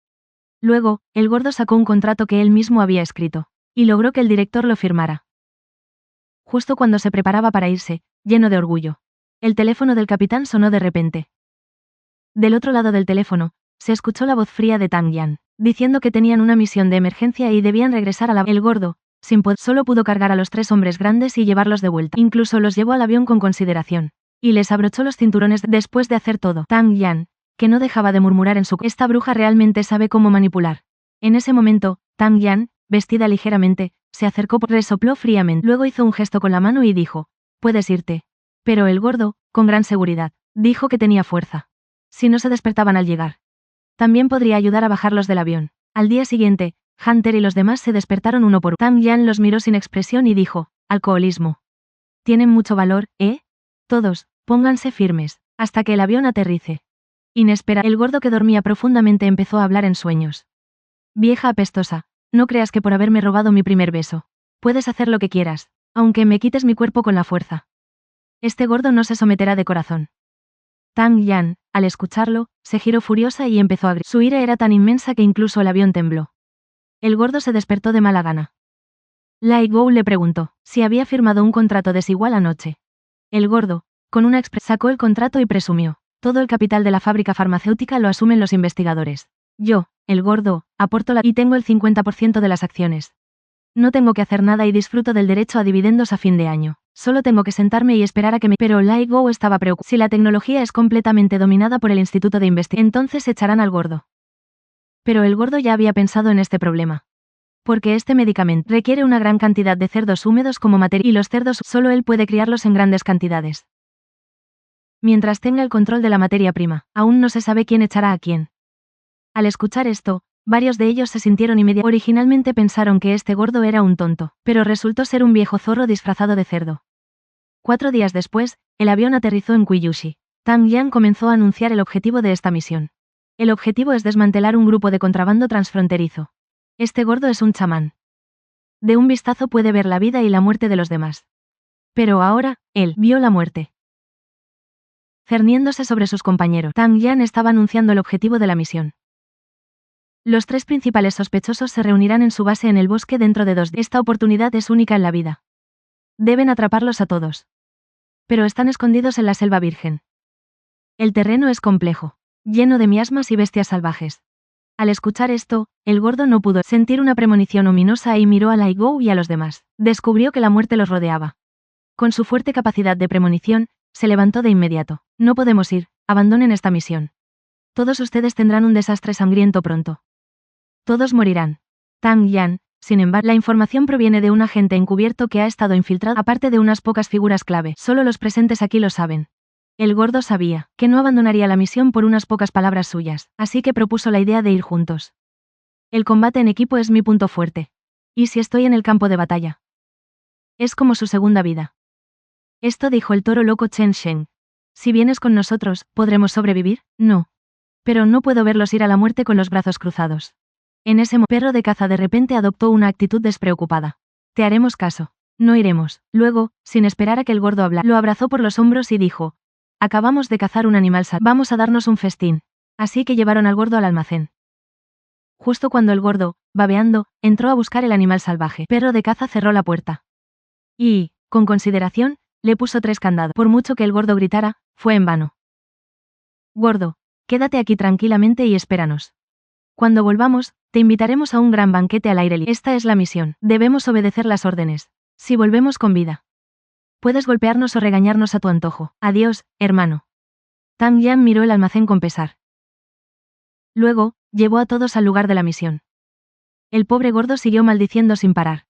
Luego, el gordo sacó un contrato que él mismo había escrito, y logró que el director lo firmara. Justo cuando se preparaba para irse, lleno de orgullo, el teléfono del capitán sonó de repente. Del otro lado del teléfono, se escuchó la voz fría de Tang Yan, diciendo que tenían una misión de emergencia y debían regresar a la... El gordo, sin poder, solo pudo cargar a los 3 hombres grandes y llevarlos de vuelta. Incluso los llevó al avión con consideración. Y les abrochó los cinturones después de hacer todo. Tang Yan, que no dejaba de murmurar en su... Esta bruja realmente sabe cómo manipular. En ese momento, Tang Yan, vestida ligeramente, se acercó, resopló fríamente. Luego hizo un gesto con la mano y dijo, puedes irte. Pero el gordo, con gran seguridad, dijo que tenía fuerza. Si no se despertaban al llegar. También podría ayudar a bajarlos del avión. Al día siguiente, Hunter y los demás se despertaron uno por uno. Tang Yan los miró sin expresión y dijo, alcoholismo. Tienen mucho valor, ¿eh? Todos, pónganse firmes, hasta que el avión aterrice. El gordo que dormía profundamente empezó a hablar en sueños. Vieja apestosa, no creas que por haberme robado mi primer beso, puedes hacer lo que quieras, aunque me quites mi cuerpo con la fuerza. Este gordo no se someterá de corazón. Tang Yan, al escucharlo, se giró furiosa y empezó a gritar. Su ira era tan inmensa que incluso el avión tembló. El gordo se despertó de mala gana. Lai Gou le preguntó si había firmado un contrato desigual anoche. El gordo, con una expresión, sacó el contrato y presumió. Todo el capital de la fábrica farmacéutica lo asumen los investigadores. Yo, el gordo, aporto y tengo el 50% de las acciones. No tengo que hacer nada y disfruto del derecho a dividendos a fin de año. Solo tengo que sentarme y esperar a que me... Pero Laigo estaba preocupada. Si la tecnología es completamente dominada por el Instituto de Investigación, entonces echarán al gordo. Pero el gordo ya había pensado en este problema. Porque este medicamento requiere una gran cantidad de cerdos húmedos como materia y los cerdos solo él puede criarlos en grandes cantidades. Mientras tenga el control de la materia prima, aún no se sabe quién echará a quién. Al escuchar esto, varios de ellos se sintieron inmediatamente. Originalmente pensaron que este gordo era un tonto, pero resultó ser un viejo zorro disfrazado de cerdo. 4 días después, el avión aterrizó en Kyushu. Tang Yan comenzó a anunciar el objetivo de esta misión. El objetivo es desmantelar un grupo de contrabando transfronterizo. Este gordo es un chamán. De un vistazo puede ver la vida y la muerte de los demás. Pero ahora, él vio la muerte. Cerniéndose sobre sus compañeros, Tang Yan estaba anunciando el objetivo de la misión. Los 3 principales sospechosos se reunirán en su base en el bosque dentro de 2 días. Esta oportunidad es única en la vida. Deben atraparlos a todos. Pero están escondidos en la selva virgen. El terreno es complejo, lleno de miasmas y bestias salvajes. Al escuchar esto, el gordo no pudo sentir una premonición ominosa y miró a Laigo y a los demás. Descubrió que la muerte los rodeaba. Con su fuerte capacidad de premonición, se levantó de inmediato. No podemos ir, abandonen esta misión. Todos ustedes tendrán un desastre sangriento pronto. Todos morirán. Tang Yan, sin embargo, la información proviene de un agente encubierto que ha estado infiltrado, aparte de unas pocas figuras clave. Solo los presentes aquí lo saben. El gordo sabía que no abandonaría la misión por unas pocas palabras suyas, así que propuso la idea de ir juntos. El combate en equipo es mi punto fuerte. ¿Y si estoy en el campo de batalla? Es como su segunda vida. Esto dijo el toro loco Chen Sheng. Si vienes con nosotros, ¿podremos sobrevivir? No. Pero no puedo verlos ir a la muerte con los brazos cruzados. En ese momento, perro de caza de repente adoptó una actitud despreocupada. Te haremos caso. No iremos. Luego, sin esperar a que el gordo hablara, lo abrazó por los hombros y dijo: acabamos de cazar un animal salvaje. Vamos a darnos un festín. Así que llevaron al gordo al almacén. Justo cuando el gordo, babeando, entró a buscar el animal salvaje, perro de caza cerró la puerta. Y, con consideración, le puso 3 candados. Por mucho que el gordo gritara, fue en vano. Gordo, quédate aquí tranquilamente y espéranos. Cuando volvamos, te invitaremos a un gran banquete al aire libre. Esta es la misión. Debemos obedecer las órdenes. Si volvemos con vida. Puedes golpearnos o regañarnos a tu antojo. Adiós, hermano. Tang Yan miró el almacén con pesar. Luego, llevó a todos al lugar de la misión. El pobre gordo siguió maldiciendo sin parar.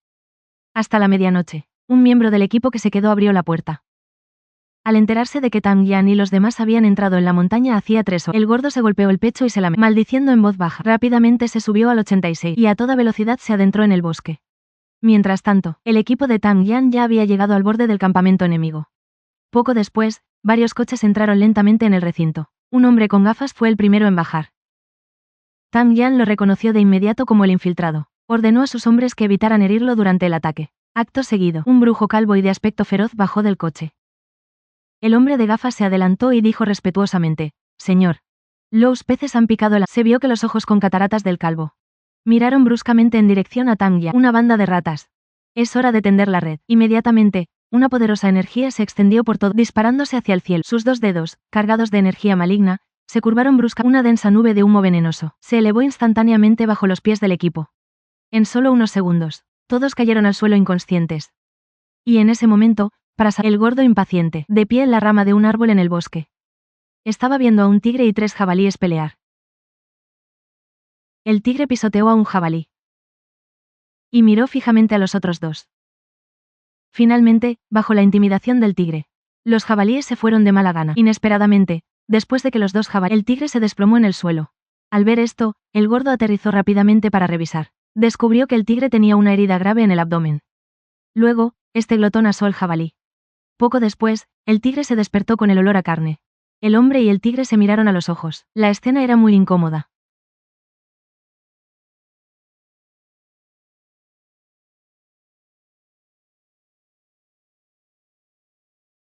Hasta la medianoche, un miembro del equipo que se quedó abrió la puerta. Al enterarse de que Tang Yan y los demás habían entrado en la montaña hacía 3 horas, el gordo se golpeó el pecho y se lamentó, maldiciendo en voz baja. Rápidamente se subió al 86 y a toda velocidad se adentró en el bosque. Mientras tanto, el equipo de Tang Yan ya había llegado al borde del campamento enemigo. Poco después, varios coches entraron lentamente en el recinto. Un hombre con gafas fue el primero en bajar. Tang Yan lo reconoció de inmediato como el infiltrado. Ordenó a sus hombres que evitaran herirlo durante el ataque. Acto seguido, un brujo calvo y de aspecto feroz bajó del coche. El hombre de gafas se adelantó y dijo respetuosamente: señor. Los peces han picado Se vio que los ojos con cataratas del calvo miraron bruscamente en dirección a Tang Yan. Una banda de ratas. Es hora de tender la red. Inmediatamente, una poderosa energía se extendió por todo, disparándose hacia el cielo. Sus 2 dedos, cargados de energía maligna, se curvaron bruscamente. Una densa nube de humo venenoso se elevó instantáneamente bajo los pies del equipo. En solo unos segundos, todos cayeron al suelo inconscientes. Y en ese momento, el gordo impaciente, de pie en la rama de un árbol en el bosque. Estaba viendo a un tigre y 3 jabalíes pelear. El tigre pisoteó a un jabalí. Y miró fijamente a los otros 2. Finalmente, bajo la intimidación del tigre, los jabalíes se fueron de mala gana. Inesperadamente, después de que los 2 jabalíes, el tigre se desplomó en el suelo. Al ver esto, el gordo aterrizó rápidamente para revisar. Descubrió que el tigre tenía una herida grave en el abdomen. Luego, este glotón asó al jabalí. Poco después, el tigre se despertó con el olor a carne. El hombre y el tigre se miraron a los ojos. La escena era muy incómoda.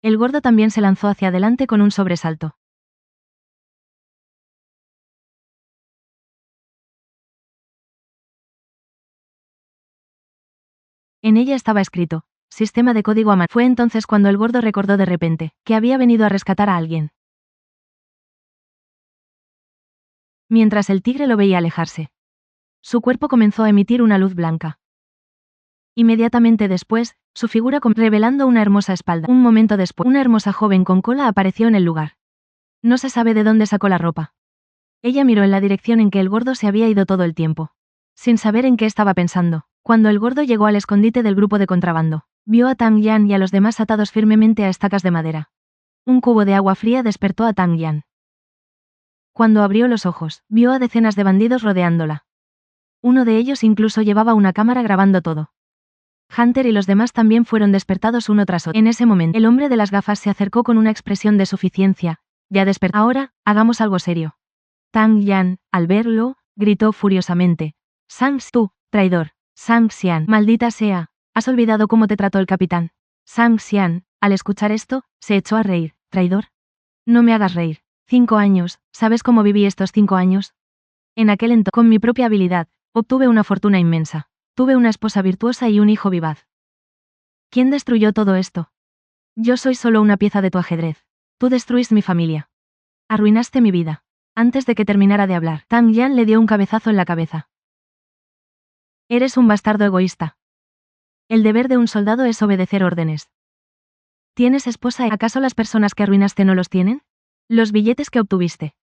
El gordo también se lanzó hacia adelante con un sobresalto. En ella estaba escrito: sistema de código a mano. Fue entonces cuando el gordo recordó de repente que había venido a rescatar a alguien. mientras el tigre lo veía alejarse. Su cuerpo comenzó a emitir una luz blanca. Inmediatamente después, su figura revelando una hermosa espalda. Un momento después, una hermosa joven con cola apareció en el lugar. No se sabe de dónde sacó la ropa. Ella miró en la dirección en que el gordo se había ido todo el tiempo. Sin saber en qué estaba pensando. Cuando el gordo llegó al escondite del grupo de contrabando, vio a Tang Yan y a los demás atados firmemente a estacas de madera. Un cubo de agua fría despertó a Tang Yan. Cuando abrió los ojos, vio a decenas de bandidos rodeándola. Uno de ellos incluso llevaba una cámara grabando todo. Hunter y los demás también fueron despertados uno tras otro. En ese momento, el hombre de las gafas se acercó con una expresión de suficiencia. Ya despertó. Ahora, hagamos algo serio. Tang Yan, al verlo, gritó furiosamente. Sang, tú, traidor. Sang Xian, maldita sea, ¿has olvidado cómo te trató el capitán? Sang Xian, al escuchar esto, se echó a reír. ¿Traidor? No me hagas reír. 5 años, ¿sabes cómo viví estos 5 años? En aquel entonces, con mi propia habilidad, obtuve una fortuna inmensa. Tuve una esposa virtuosa y un hijo vivaz. ¿Quién destruyó todo esto? Yo soy solo una pieza de tu ajedrez. Tú destruiste mi familia. Arruinaste mi vida. Antes de que terminara de hablar, Tang Yan le dio un cabezazo en la cabeza. Eres un bastardo egoísta. El deber de un soldado es obedecer órdenes. ¿Tienes esposa? ¿Acaso las personas que arruinaste no los tienen? Los billetes que obtuviste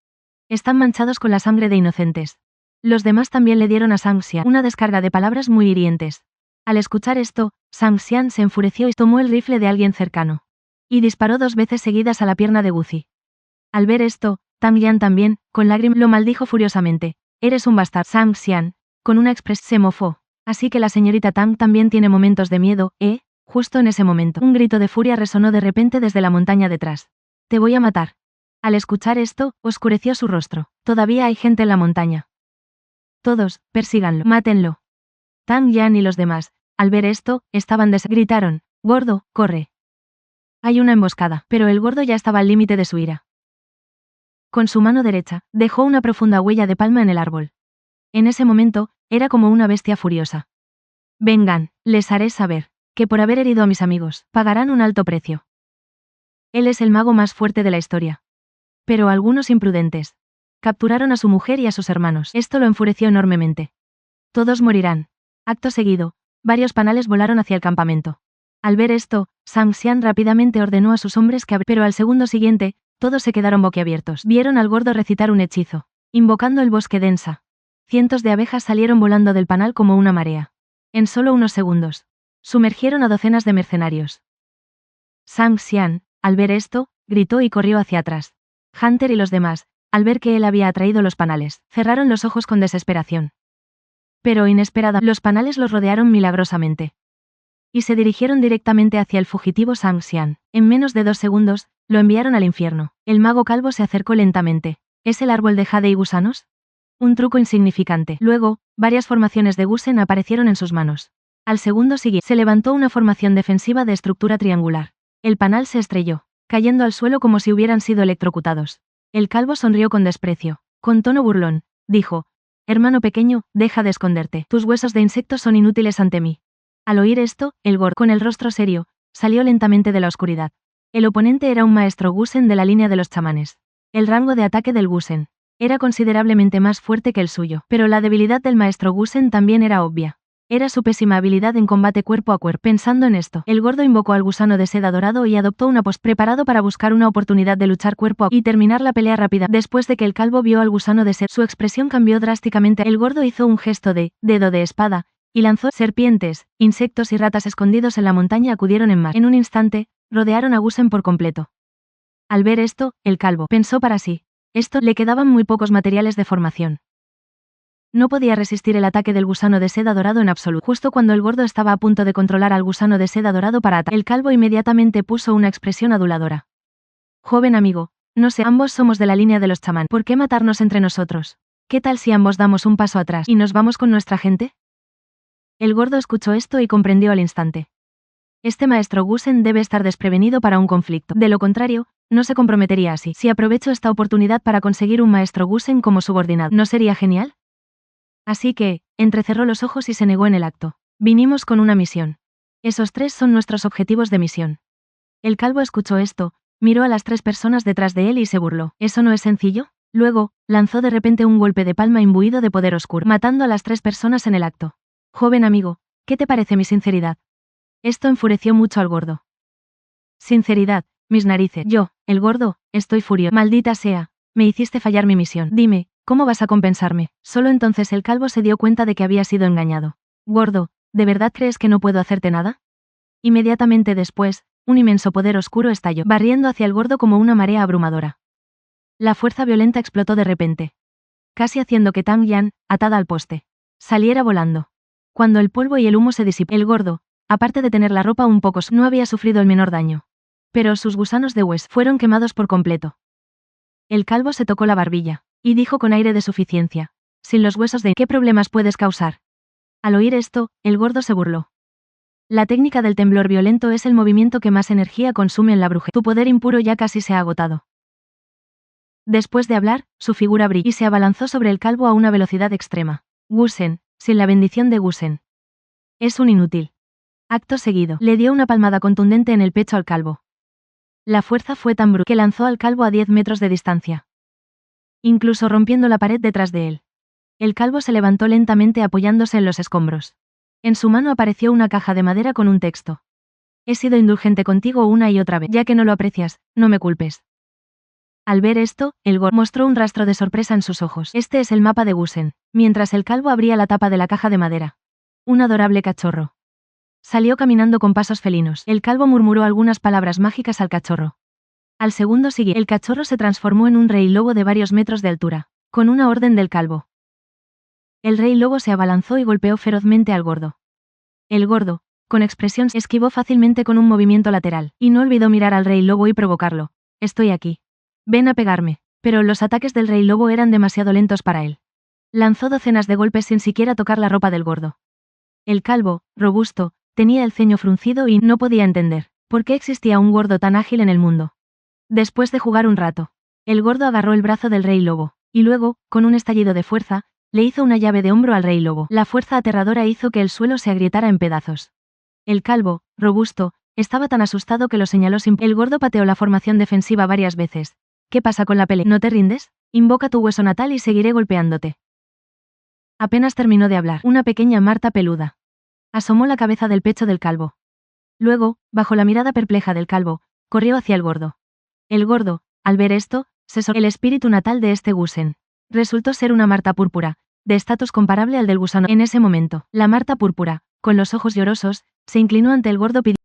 están manchados con la sangre de inocentes. Los demás también le dieron a Sang Xian una descarga de palabras muy hirientes. Al escuchar esto, Sang Xian se enfureció y tomó el rifle de alguien cercano. Y disparó 2 veces seguidas a la pierna de Guzi. Al ver esto, Tang Yan también, con lágrimas, lo maldijo furiosamente. Eres un bastardo. Sang Xian, con una expresión, se mofó. Así que la señorita Tang también tiene momentos de miedo, ¿eh? Justo en ese momento, un grito de furia resonó de repente desde la montaña detrás. Te voy a matar. Al escuchar esto, oscureció su rostro. Todavía hay gente en la montaña. Todos, persíganlo, mátenlo. Tang Yan y los demás, al ver esto, estaban gritaron, gordo, corre. Hay una emboscada, pero el gordo ya estaba al límite de su ira. Con su mano derecha, dejó una profunda huella de palma en el árbol. En ese momento, era como una bestia furiosa. Vengan, les haré saber, que por haber herido a mis amigos, pagarán un alto precio. Él es el mago más fuerte de la historia. Pero algunos imprudentes capturaron a su mujer y a sus hermanos. Esto lo enfureció enormemente. Todos morirán. Acto seguido, varios panales volaron hacia el campamento. Al ver esto, Sang Xian rápidamente ordenó a sus hombres que pero al segundo siguiente, todos se quedaron boquiabiertos. Vieron al gordo recitar un hechizo, invocando el bosque densa. Cientos de abejas salieron volando del panal como una marea. En solo unos segundos, sumergieron a docenas de mercenarios. Sang Xian, al ver esto, gritó y corrió hacia atrás. Hunter y los demás, al ver que él había atraído los panales, cerraron los ojos con desesperación. Pero inesperada, los panales los rodearon milagrosamente. Y se dirigieron directamente hacia el fugitivo Sang Xian. En menos de 2 segundos, lo enviaron al infierno. El mago calvo se acercó lentamente. ¿Es el árbol de jade y gusanos? Un truco insignificante. Luego, varias formaciones de gusen aparecieron en sus manos. Al segundo siguiente, se levantó una formación defensiva de estructura triangular. El panal se estrelló, cayendo al suelo como si hubieran sido electrocutados. El calvo sonrió con desprecio. Con tono burlón, dijo, hermano pequeño, deja de esconderte. Tus huesos de insecto son inútiles ante mí. Al oír esto, el gordo, con el rostro serio, salió lentamente de la oscuridad. El oponente era un maestro gusen de la línea de los chamanes. El rango de ataque del gusen era considerablemente más fuerte que el suyo, pero la debilidad del maestro gusen también era obvia. Era su pésima habilidad en combate cuerpo a cuerpo. Pensando en esto, el gordo invocó al gusano de seda dorado y adoptó una pose preparado para buscar una oportunidad de luchar cuerpo a cuerpo y terminar la pelea rápida. Después de que el calvo vio al gusano de seda, su expresión cambió drásticamente. El gordo hizo un gesto de dedo de espada y lanzó serpientes, insectos y ratas escondidos en la montaña acudieron en masa. En un instante, rodearon a Gusen por completo. Al ver esto, el calvo pensó para sí. Esto le quedaban muy pocos materiales de formación. No podía resistir el ataque del gusano de seda dorado en absoluto. Justo cuando el gordo estaba a punto de controlar al gusano de seda dorado para atacar, el calvo inmediatamente puso una expresión aduladora. Joven amigo, no sé, ambos somos de la línea de los chamán. ¿Por qué matarnos entre nosotros? ¿Qué tal si ambos damos un paso atrás y nos vamos con nuestra gente? El gordo escuchó esto y comprendió al instante. Este maestro gusen debe estar desprevenido para un conflicto. De lo contrario, no se comprometería así. Si aprovecho esta oportunidad para conseguir un maestro gusen como subordinado, ¿no sería genial? Así que, entrecerró los ojos y se negó en el acto. Vinimos con una misión. Esos 3 son nuestros objetivos de misión. El calvo escuchó esto, miró a las 3 personas detrás de él y se burló. ¿Eso no es sencillo? Luego, lanzó de repente un golpe de palma imbuido de poder oscuro, matando a las 3 personas en el acto. Joven amigo, ¿qué te parece mi sinceridad? Esto enfureció mucho al gordo. Sinceridad, mis narices. Yo, el gordo, estoy furioso. Maldita sea, me hiciste fallar mi misión. Dime, ¿cómo vas a compensarme? Solo entonces el calvo se dio cuenta de que había sido engañado. Gordo, ¿de verdad crees que no puedo hacerte nada? Inmediatamente después, un inmenso poder oscuro estalló, barriendo hacia el gordo como una marea abrumadora. La fuerza violenta explotó de repente, casi haciendo que Tang Yan, atada al poste, saliera volando. Cuando el polvo y el humo se disipó, el gordo, aparte de tener la ropa un poco no había sufrido el menor daño. Pero sus gusanos de hueso fueron quemados por completo. El calvo se tocó la barbilla, y dijo con aire de suficiencia, sin los huesos de ¿qué problemas puedes causar? Al oír esto, el gordo se burló. La técnica del temblor violento es el movimiento que más energía consume en la brujería. Tu poder impuro ya casi se ha agotado. Después de hablar, su figura brilló y se abalanzó sobre el calvo a una velocidad extrema. Gusen, sin la bendición de Gusen. Es un inútil. Acto seguido, le dio una palmada contundente en el pecho al calvo. La fuerza fue tan brutal que lanzó al calvo a 10 metros de distancia, incluso rompiendo la pared detrás de él. El calvo se levantó lentamente apoyándose en los escombros. En su mano apareció una caja de madera con un texto. He sido indulgente contigo una y otra vez. Ya que no lo aprecias, no me culpes. Al ver esto, el gordo mostró un rastro de sorpresa en sus ojos. Este es el mapa de Gusen, mientras el calvo abría la tapa de la caja de madera. Un adorable cachorro. Salió caminando con pasos felinos. El calvo murmuró algunas palabras mágicas al cachorro. Al segundo siguiente, el cachorro se transformó en un rey lobo de varios metros de altura, con una orden del calvo. El rey lobo se abalanzó y golpeó ferozmente al gordo. El gordo, con expresión, se esquivó fácilmente con un movimiento lateral, y no olvidó mirar al rey lobo y provocarlo. Estoy aquí. Ven a pegarme. Pero los ataques del rey lobo eran demasiado lentos para él. Lanzó docenas de golpes sin siquiera tocar la ropa del gordo. El calvo, robusto, tenía el ceño fruncido y no podía entender por qué existía un gordo tan ágil en el mundo. Después de jugar un rato, el gordo agarró el brazo del rey lobo, y luego, con un estallido de fuerza, le hizo una llave de hombro al rey lobo. La fuerza aterradora hizo que el suelo se agrietara en pedazos. El calvo, robusto, estaba tan asustado que lo señaló sin... El gordo pateó la formación defensiva varias veces. ¿Qué pasa con la pelea? ¿No te rindes? Invoca tu hueso natal y seguiré golpeándote. Apenas terminó de hablar, una pequeña Marta peluda asomó la cabeza del pecho del calvo. Luego, bajo la mirada perpleja del calvo, corrió hacia el gordo. El gordo, al ver esto, el espíritu natal de este Gusen resultó ser una Marta púrpura, de estatus comparable al del gusano. En ese momento, la Marta púrpura, con los ojos llorosos, se inclinó ante el gordo pidiendo